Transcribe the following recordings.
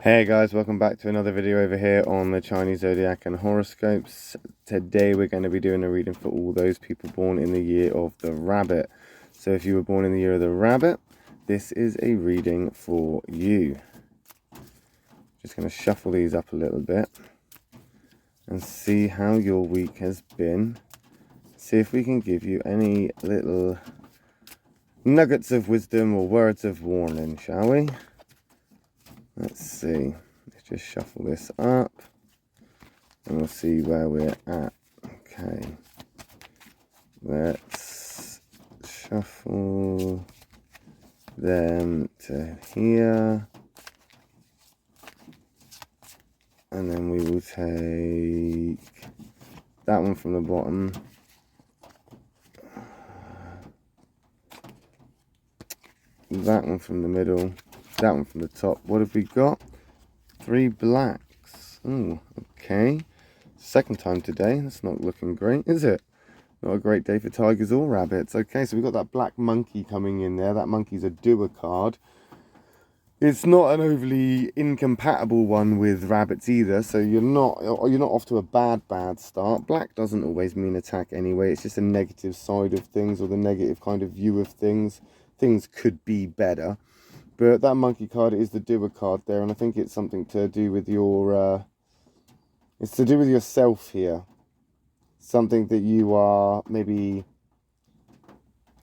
Hey guys, welcome back to another video over here on the Chinese Zodiac and horoscopes. Today we're going to be doing a reading for all those people born in the year of the rabbit. So if you were born in the year of the rabbit, this is a reading for you. Just going to shuffle these up a little bit and see how your week has been. See if we can give you any little nuggets of wisdom or words of warning, shall we? Let's see. Let's just shuffle this up and we'll see where we're at. Okay. Let's shuffle them to here. And then we will take that one from the bottom. That one from the middle. That one from the top. What have we got? 3 blacks. Oh, okay. Second time today. That's not looking great, is it? Not a great day for tigers or rabbits. Okay, so we've got that black monkey coming in there. That monkey's a doer card. It's not an overly incompatible one with rabbits either, so you're not off to a bad start. Black doesn't always mean attack anyway. It's just a negative side of things, or the negative kind of view of things. Things could be better. But that monkey card is the doer card there, and I think it's something to do with your, it's to do with yourself here. Something that you are maybe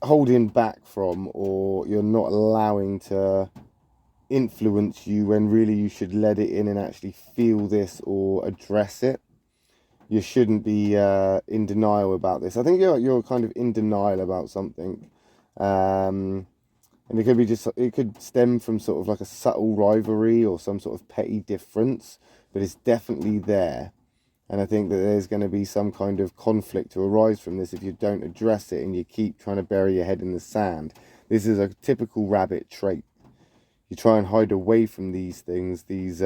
holding back from, or you're not allowing to influence you when really you should let it in and actually feel this or address it. You shouldn't be in denial about this. I think you're kind of in denial about something. And it could be it could stem from sort of like a subtle rivalry or some sort of petty difference, but it's definitely there. And I think that there's going to be some kind of conflict to arise from this if you don't address it and you keep trying to bury your head in the sand. This is a typical rabbit trait. You try and hide away from these things, these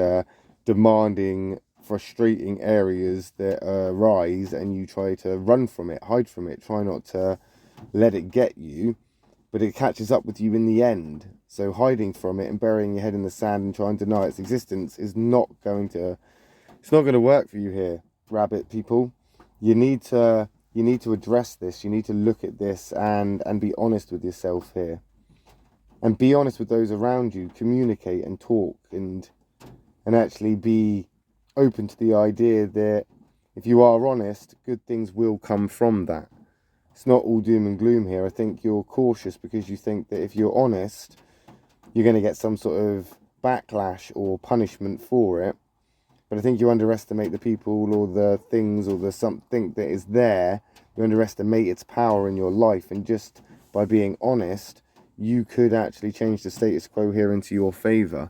demanding, frustrating areas that arise, and you try to run from it, hide from it, try not to let it get you. But it catches up with you in the end. So hiding from it and burying your head in the sand and trying to deny its existence is not going to, it's not going to work for you here, rabbit people. You need to address this. You need to look at this and be honest with yourself here. And be honest with those around you. Communicate and talk and actually be open to the idea that if you are honest, good things will come from that. It's not all doom and gloom here. I think you're cautious because you think that if you're honest, you're going to get some sort of backlash or punishment for it. But I think you underestimate the people or the things or the something that is there. You underestimate its power in your life. And just by being honest, you could actually change the status quo here into your favor.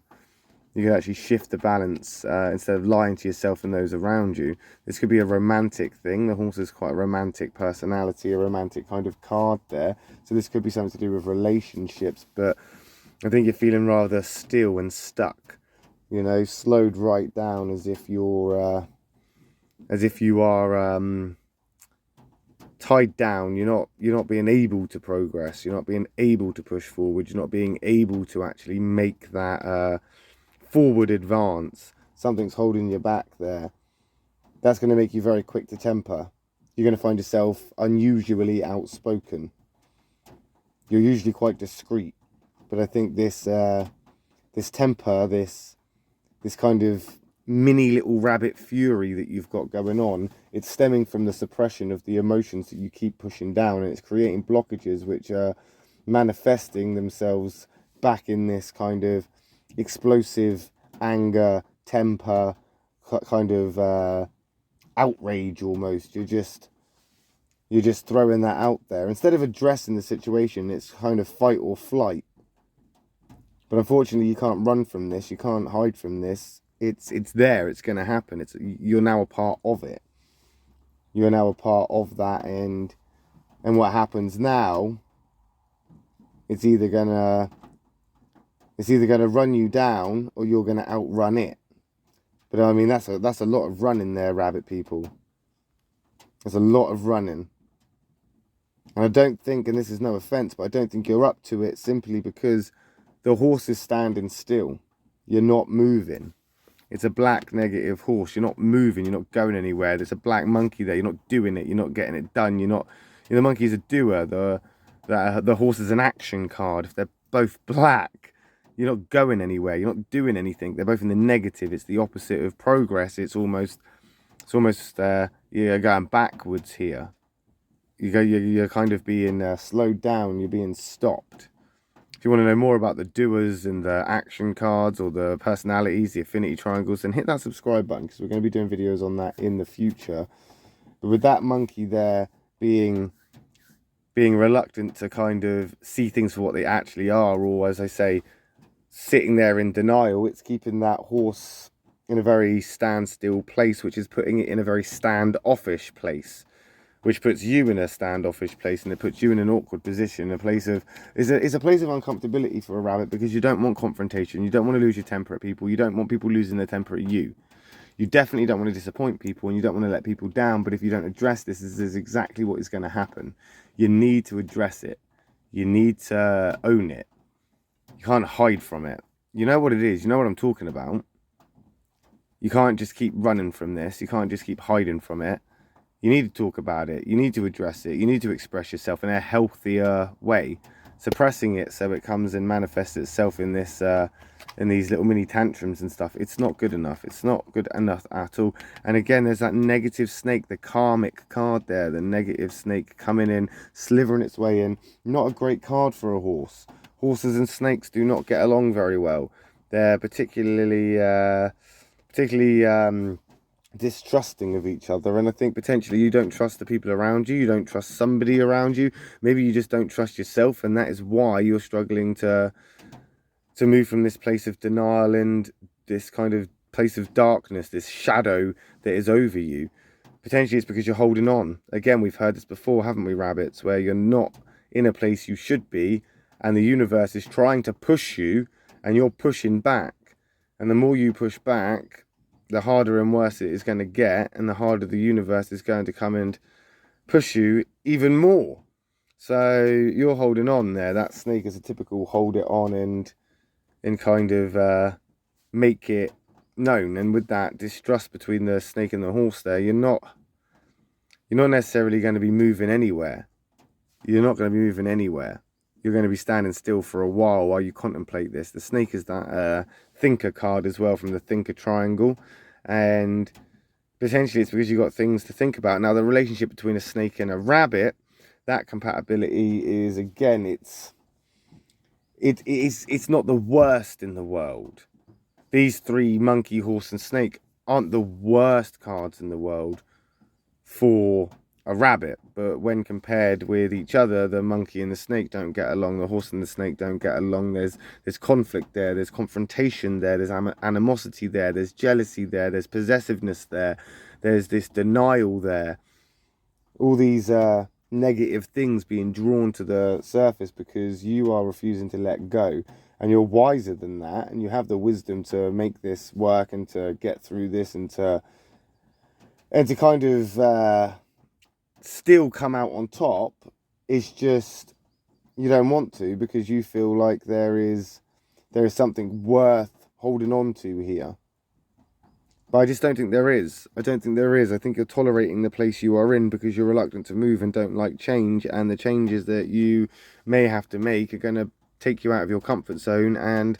You could actually shift the balance instead of lying to yourself and those around you. This could be a romantic thing. The horse is quite a romantic personality, a romantic kind of card there. So this could be something to do with relationships. But I think you're feeling rather still and stuck. You know, slowed right down as if you are tied down. You're not being able to progress. You're not being able to push forward. You're not being able to actually make that forward advance. Something's holding you back there. That's going to make you very quick to temper. You're going to find yourself unusually outspoken. You're usually quite discreet, but I think this temper, this kind of mini little rabbit fury that you've got going on, it's stemming from the suppression of the emotions that you keep pushing down, and it's creating blockages which are manifesting themselves back in this kind of explosive anger, temper, kind of outrage almost. You're just throwing that out there. Instead of addressing the situation, it's kind of fight or flight. But unfortunately, you can't run from this. You can't hide from this. It's there. It's going to happen. You're now a part of it. You're now a part of that, and what happens now, it's either gonna run you down or you're gonna outrun it. But I mean, that's a lot of running there, rabbit people. There's a lot of running. And I don't think, and this is no offense, but I don't think you're up to it simply because the horse is standing still. You're not moving. It's a black negative horse. You're not moving. You're not going anywhere. There's a black monkey there. You're not doing it. You're not getting it done. You're not. The monkey's a doer. The horse is an action card. If they're both black, you're not going anywhere. You're not doing anything. They're both in the negative. It's the opposite of progress. It's almost you're going backwards here. You're kind of being slowed down. You're being stopped. If you want to know more about the doers and the action cards or the personalities, the affinity triangles, then hit that subscribe button, because we're going to be doing videos on that in the future. But with that monkey there being reluctant to kind of see things for what they actually are, or as I say, sitting there in denial, it's keeping that horse in a very standstill place, which is putting it in a very standoffish place, which puts you in a standoffish place, and it puts you in an awkward position. It's a place of uncomfortability for a rabbit, because you don't want confrontation. You don't want to lose your temper at people. You don't want people losing their temper at you. You definitely don't want to disappoint people, and you don't want to let people down. But if you don't address this is exactly what is going to happen. You need to address it. You need to own it. You can't hide from it. You know what it is. You know what I'm talking about. You can't just keep running from this. You can't just keep hiding from it. You need to talk about it. You need to address it. You need to express yourself in a healthier way. Suppressing it so it comes and manifests itself in this, in these little mini tantrums and stuff. It's not good enough. It's not good enough at all. And again, there's that negative snake, the karmic card there. The negative snake coming in, slithering its way in. Not a great card for a horse. Horses and snakes do not get along very well. They're particularly distrusting of each other, and I think potentially you don't trust the people around you. You don't trust somebody around you. Maybe you just don't trust yourself, and that is why you're struggling to move from this place of denial and this kind of place of darkness, this shadow that is over you. Potentially it's because you're holding on. Again, we've heard this before, haven't we, rabbits, where you're not in a place you should be, and the universe is trying to push you, and you're pushing back. And the more you push back, the harder and worse it is going to get, and the harder the universe is going to come and push you even more. So you're holding on there. That snake is a typical hold it on and kind of make it known. And with that distrust between the snake and the horse there, you're not necessarily going to be moving anywhere. You're not going to be moving anywhere. You're going to be standing still for a while you contemplate this. The snake is that thinker card as well, from the thinker triangle, and potentially it's because you've got things to think about. Now, the relationship between a snake and a rabbit, that compatibility is, again, it's not the worst in the world. These three, monkey, horse and snake, aren't the worst cards in the world for a rabbit, but when compared with each other, the monkey and the snake don't get along, the horse and the snake don't get along. There's conflict there, there's confrontation there, there's animosity there, there's jealousy there, there's possessiveness there, there's this denial there. All these negative things being drawn to the surface because you are refusing to let go, and you're wiser than that, and you have the wisdom to make this work and to get through this and to kind of still come out on top. It's just you don't want to, because you feel like there is something worth holding on to here. But I just don't think there is. I don't think there is. I think you're tolerating the place you are in because you're reluctant to move and don't like change, and the changes that you may have to make are going to take you out of your comfort zone, and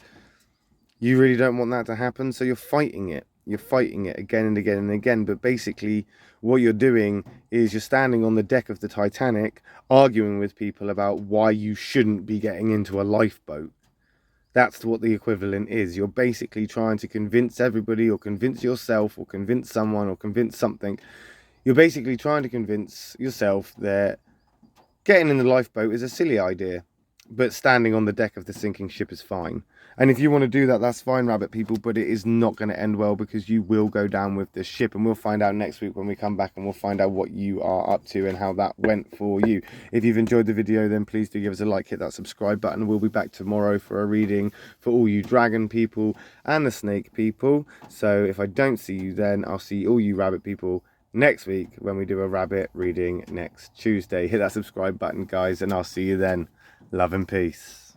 you really don't want that to happen, so you're fighting it. You're fighting it again and again and again. But basically what you're doing is you're standing on the deck of the Titanic arguing with people about why you shouldn't be getting into a lifeboat. That's what the equivalent is. You're basically trying to convince everybody, or convince yourself, or convince someone, or convince something. You're basically trying to convince yourself that getting in the lifeboat is a silly idea, but standing on the deck of the sinking ship is fine. And if you want to do that, that's fine, rabbit people, but it is not going to end well, because you will go down with the ship. And we'll find out next week when we come back, and we'll find out what you are up to and how that went for you. If you've enjoyed the video, then please do give us a like, hit that subscribe button. We'll be back tomorrow for a reading for all you dragon people and the snake people. So if I don't see you then, I'll see all you rabbit people next week when we do a rabbit reading next Tuesday. Hit that subscribe button, guys, and I'll see you then. Love and peace.